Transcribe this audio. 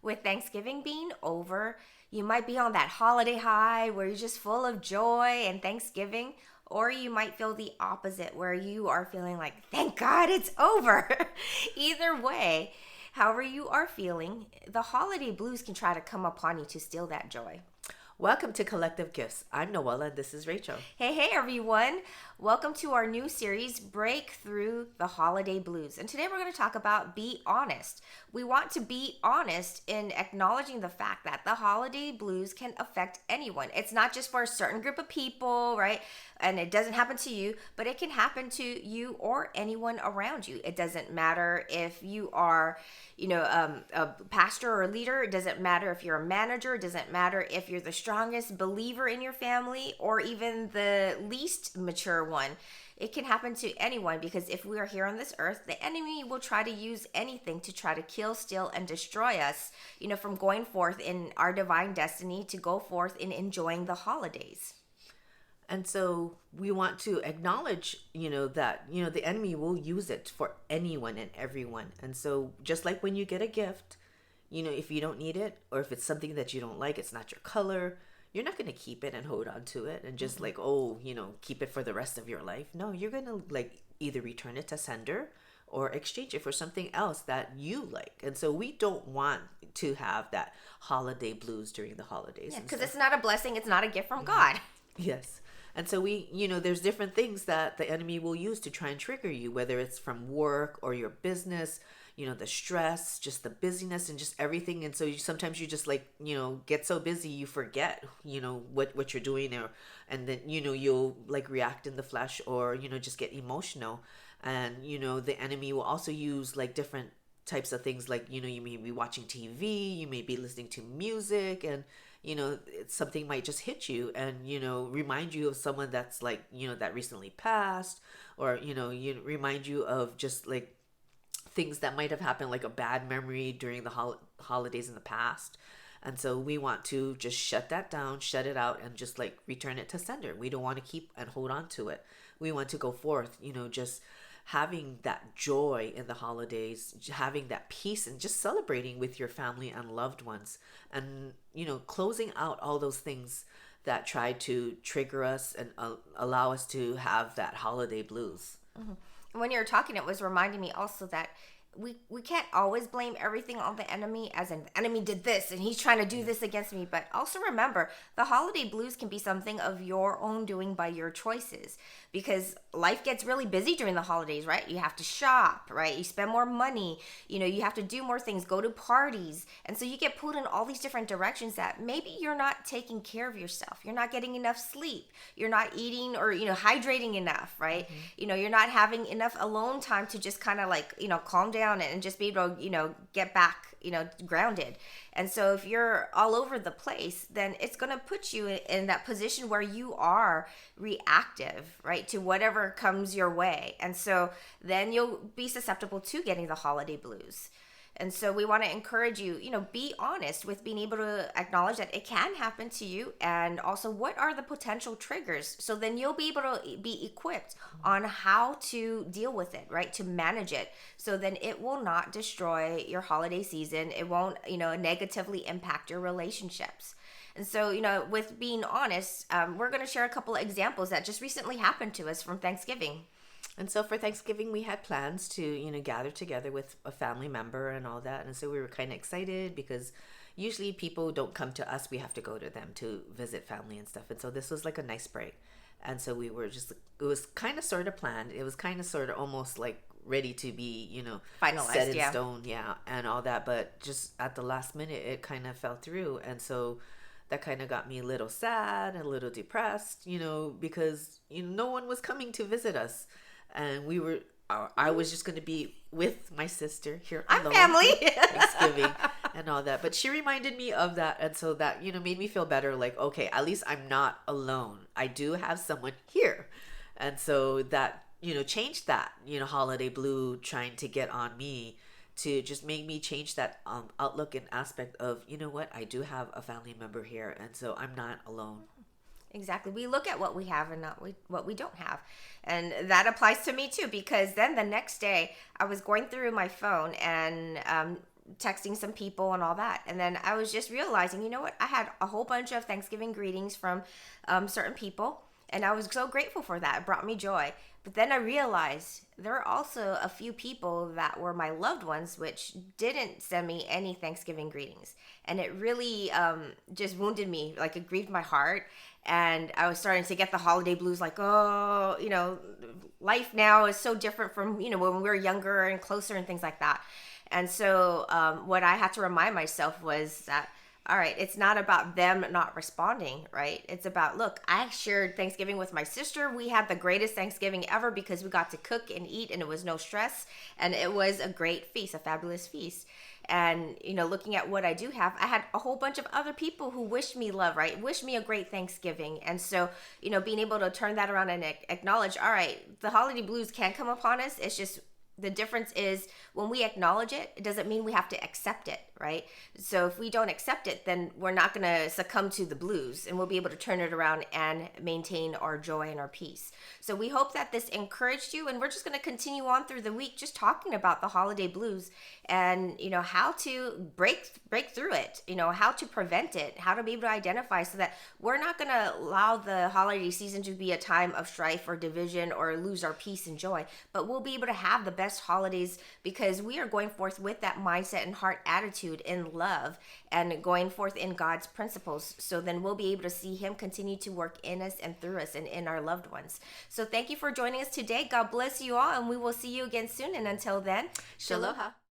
with Thanksgiving being over, you might be on that holiday high where you're just full of joy and Thanksgiving, or you might feel the opposite where you are feeling like, thank God it's over. Either way, however you are feeling, the holiday blues can try to come upon you to steal that joy. Welcome to Collective Gifts. I'm Noella and this is Rachel. Hey everyone. Welcome to our new series, Break Through the Holiday Blues. And today we're going to talk about be honest. We want to be honest in acknowledging the fact that the holiday blues can affect anyone. It's not just for a certain group of people, right? And it doesn't happen to you, but it can happen to you or anyone around you. It doesn't matter if you are, a pastor or a leader. It doesn't matter if you're a manager. It doesn't matter if you're the strongest believer in your family or even the least mature one. It can happen to anyone because if we are here on this earth, the enemy will try to use anything to try to kill, steal, and destroy us, from going forth in our divine destiny to go forth in enjoying the holidays. And so we want to acknowledge, that, the enemy will use it for anyone and everyone. And so just like when you get a gift, if you don't need it or if it's something that you don't like, it's not your color, you're not going to keep it and hold on to it and just keep it for the rest of your life. No, you're going to either return it to sender or exchange it for something else that you like. And so we don't want to have that holiday blues during the holidays. Yeah, because it's not a blessing. It's not a gift from God. Yes. And so there's different things that the enemy will use to try and trigger you, whether it's from work or your business, the stress, just the busyness and just everything. And so sometimes you just get so busy, you forget, what you're doing and then, you'll react in the flesh or, just get emotional. And, the enemy will also use different types of things you may be watching TV, you may be listening to music and, something might just hit you and, remind you of someone that's that recently passed or, remind you of just things that might have happened, like a bad memory during the holidays in the past. And so we want to just shut that down, shut it out and just return it to sender. We don't want to keep and hold on to it. We want to go forth, just having that joy in the holidays, having that peace and just celebrating with your family and loved ones and, closing out all those things that try to trigger us and allow us to have that holiday blues. Mm-hmm. When you were talking, it was reminding me also that we can't always blame everything on the enemy, as in the enemy did this and he's trying to do this against me. But also remember, the holiday blues can be something of your own doing by your choices, because life gets really busy during the holidays, right? You have to shop, right? You spend more money, you have to do more things, go to parties. And so you get pulled in all these different directions that maybe you're not taking care of yourself. You're not getting enough sleep. You're not eating or, hydrating enough, right? Mm-hmm. You're not having enough alone time to just kind of calm down and just be able to, get back, grounded. And so if you're all over the place, then it's going to put you in that position where you are reactive, right, to whatever comes your way. And so then you'll be susceptible to getting the holiday blues. And so we want to encourage you, be honest with being able to acknowledge that it can happen to you, and also what are the potential triggers. So then you'll be able to be equipped on how to deal with it, right? To manage it. So then it will not destroy your holiday season. It won't, negatively impact your relationships. And so, with being honest, we're going to share a couple of examples that just recently happened to us from Thanksgiving. And so for Thanksgiving, we had plans to, gather together with a family member and all that. And so we were kind of excited because usually people don't come to us. We have to go to them to visit family and stuff. And so this was a nice break. And so we were it was kind of sort of planned. It was kind of sort of almost ready to be, finalized, set in stone. Yeah. And all that. But just at the last minute, it kind of fell through. And so that kind of got me a little sad, a little depressed, because, no one was coming to visit us. And I was just going to be with my sister here alone. I'm family. Thanksgiving and all that. But she reminded me of that. And so that, made me feel better. Okay, at least I'm not alone. I do have someone here. And so that, changed that, holiday blue trying to get on me to just make me change that outlook and aspect of, what, I do have a family member here. And so I'm not alone. Exactly. We look at what we have and not what we don't have. And that applies to me too, because then the next day I was going through my phone and texting some people and all that. And then I was just realizing, you know what? I had a whole bunch of Thanksgiving greetings from certain people, and I was so grateful for that. It brought me joy. But then I realized there are also a few people that were my loved ones, which didn't send me any Thanksgiving greetings. And it really just wounded me, like it grieved my heart. And I was starting to get the holiday blues, like, oh, life now is so different from, when we were younger and closer and things like that. And so what I had to remind myself was that, all right, it's not about them not responding, right? It's about, look, I shared Thanksgiving with my sister. We had the greatest Thanksgiving ever because we got to cook and eat and it was no stress. And it was a great feast, a fabulous feast. And, looking at what I do have, I had a whole bunch of other people who wished me love, right? Wished me a great Thanksgiving. And so, being able to turn that around and acknowledge, all right, the holiday blues can come upon us. It's just, the difference is when we acknowledge it, it doesn't mean we have to accept it, right? So if we don't accept it, then we're not going to succumb to the blues, and we'll be able to turn it around and maintain our joy and our peace. So we hope that this encouraged you, and we're just going to continue on through the week just talking about the holiday blues and how to break through it, how to prevent it, how to be able to identify, so that we're not going to allow the holiday season to be a time of strife or division or lose our peace and joy, but we'll be able to have the best holidays because we are going forth with that mindset and heart attitude in love and going forth in God's principles. So then we'll be able to see him continue to work in us and through us and in our loved ones. So thank you for joining us today. God bless you all, and we will see you again soon. And until then, Shalom.